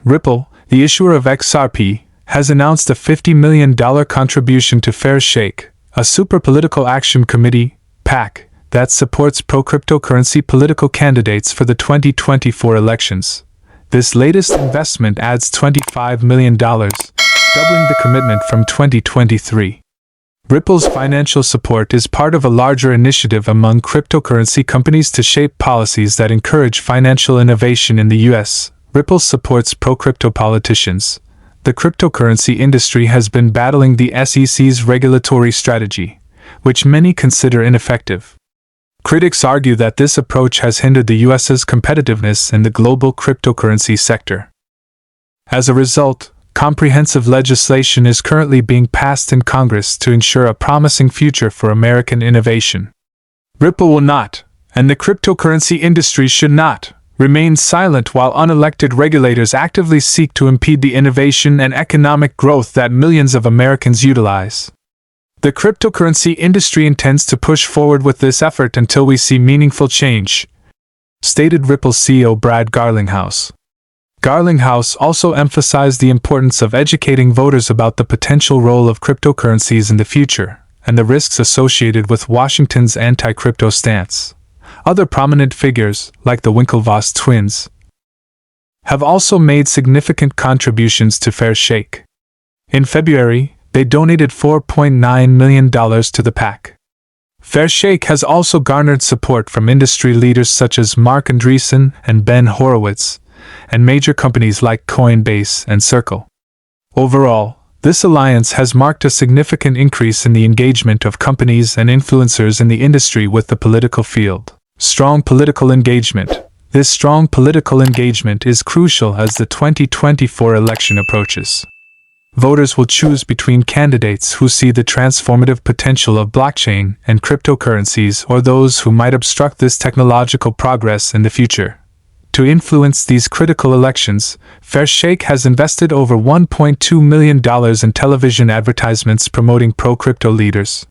Ripple, the issuer of XRP, has announced a $50 million contribution to Fairshake, a super political action committee, PAC, that supports pro-cryptocurrency political candidates for the 2024 elections. This latest investment adds $25 million, doubling the commitment from 2023. Ripple's financial support is part of a larger initiative among cryptocurrency companies to shape policies that encourage financial innovation in the U.S. Ripple supports pro-crypto politicians. The cryptocurrency industry has been battling the SEC's regulatory strategy, which many consider ineffective. Critics argue that this approach has hindered the U.S.'s competitiveness in the global cryptocurrency sector. As a result, comprehensive legislation is currently being passed in Congress to ensure a promising future for American innovation. Ripple will not, and the cryptocurrency industry should not, remain silent while unelected regulators actively seek to impede the innovation and economic growth that millions of Americans utilize. The cryptocurrency industry intends to push forward with this effort until we see meaningful change, stated Ripple CEO Brad Garlinghouse. Garlinghouse also emphasized the importance of educating voters about the potential role of cryptocurrencies in the future and the risks associated with Washington's anti-crypto stance. Other prominent figures, like the Winklevoss twins, have also made significant contributions to Fairshake. In February, they donated $4.9 million to the PAC. Fairshake has also garnered support from industry leaders such as Mark Andreessen and Ben Horowitz, and major companies like Coinbase and Circle. Overall, this alliance has marked a significant increase in the engagement of companies and influencers in the industry with the political field. Strong political engagement. This strong political engagement is crucial as the 2024 election approaches. Voters will choose between candidates who see the transformative potential of blockchain and cryptocurrencies or those who might obstruct this technological progress in the future. To influence these critical elections, Fairshake has invested over $1.2 million in television advertisements promoting pro-crypto leaders.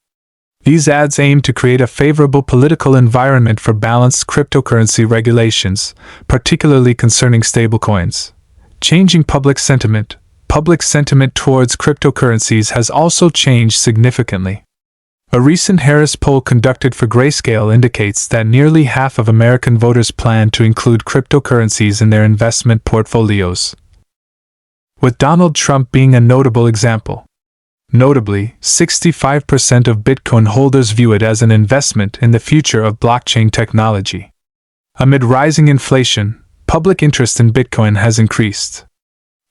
These ads aim to create a favorable political environment for balanced cryptocurrency regulations, particularly concerning stablecoins. Changing public sentiment. Public sentiment towards cryptocurrencies has also changed significantly. A recent Harris poll conducted for Grayscale indicates that nearly half of American voters plan to include cryptocurrencies in their investment portfolios, with Donald Trump being a notable example. Notably, 65% of Bitcoin holders view it as an investment in the future of blockchain technology. Amid rising inflation, public interest in Bitcoin has increased.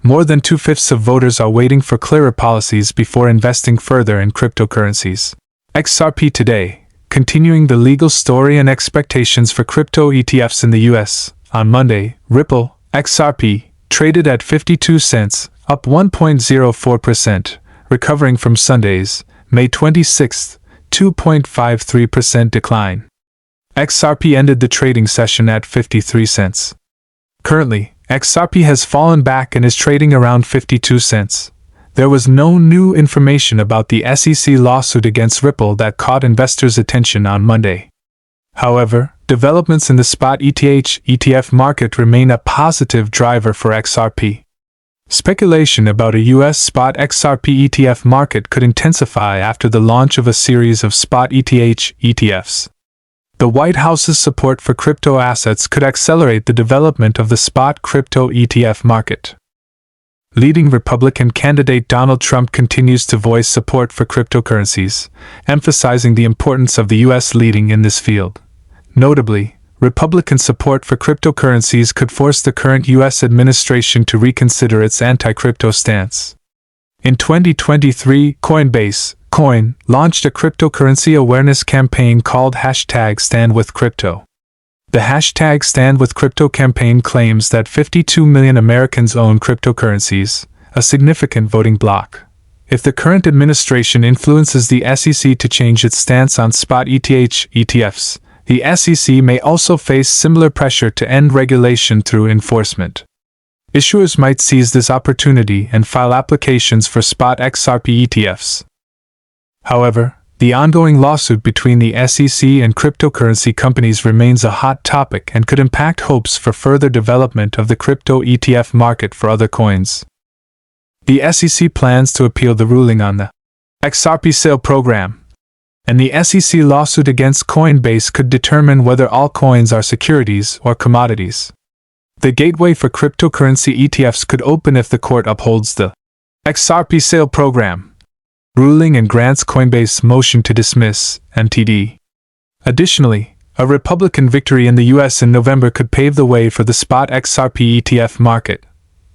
More than 2/5 of voters are waiting for clearer policies before investing further in cryptocurrencies. XRP today, continuing the legal story and expectations for crypto ETFs in the U.S. On Monday, Ripple, XRP, traded at 52 cents, up 1.04%, recovering from Sunday's, May 26, 2.53% decline. XRP ended the trading session at 53 cents. Currently, XRP has fallen back and is trading around 52 cents. There was no new information about the SEC lawsuit against Ripple that caught investors' attention on Monday. However, developments in the spot ETF market remain a positive driver for XRP. Speculation about a U.S. spot XRP ETF market could intensify after the launch of a series of spot ETFs. The White House's support for crypto assets could accelerate the development of the spot crypto ETF market. Leading Republican candidate Donald Trump continues to voice support for cryptocurrencies, emphasizing the importance of the U.S. leading in this field. Notably, Republican support for cryptocurrencies could force the current U.S. administration to reconsider its anti-crypto stance. In 2023, Coinbase launched a cryptocurrency awareness campaign called #StandWithCrypto. The #StandWithCrypto campaign claims that 52 million Americans own cryptocurrencies, a significant voting bloc. If the current administration influences the SEC to change its stance on spot ETFs, the SEC may also face similar pressure to end regulation through enforcement. Issuers might seize this opportunity and file applications for spot XRP ETFs. However, The ongoing lawsuit between the SEC and cryptocurrency companies remains a hot topic and could impact hopes for further development of the crypto ETF market for other coins. The SEC plans to appeal the ruling on the XRP sale program, and the SEC lawsuit against Coinbase could determine whether all coins are securities or commodities. The gateway for cryptocurrency ETFs could open if the court upholds the XRP sale program ruling and grants Coinbase motion to dismiss (MTD). Additionally, a Republican victory in the U.S. in November could pave the way for the spot XRP ETF market.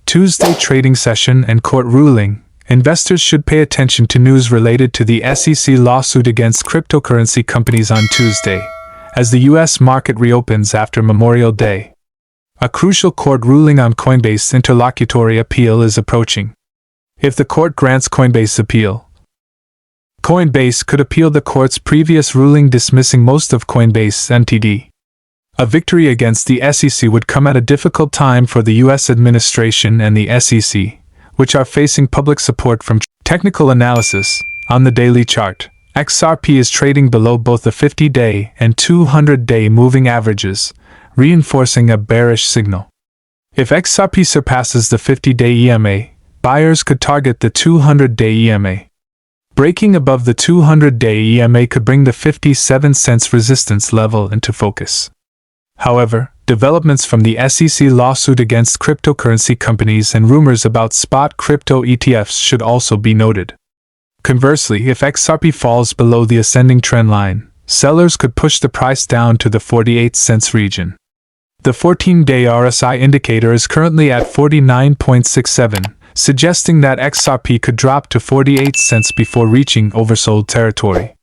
Tuesday trading session and court ruling. Investors should pay attention to news related to the SEC lawsuit against cryptocurrency companies on Tuesday, as the U.S. market reopens after Memorial Day. A crucial court ruling on Coinbase interlocutory appeal is approaching. If the court grants Coinbase appeal, Coinbase could appeal the court's previous ruling dismissing most of Coinbase MTD. A victory against the SEC would come at a difficult time for the U.S. administration and the SEC, which are facing public support from technical analysis. On the daily chart, XRP is trading below both the 50-day and 200-day moving averages, reinforcing a bearish signal. If XRP surpasses the 50-day EMA, buyers could target the 200-day EMA. Breaking above the 200-day EMA could bring the 57 cents resistance level into focus. However, developments from the SEC lawsuit against cryptocurrency companies and rumors about spot crypto ETFs should also be noted. Conversely, if XRP falls below the ascending trend line, sellers could push the price down to the 48 cents region. The 14-day RSI indicator is currently at 49.67, suggesting that XRP could drop to 48 cents before reaching oversold territory.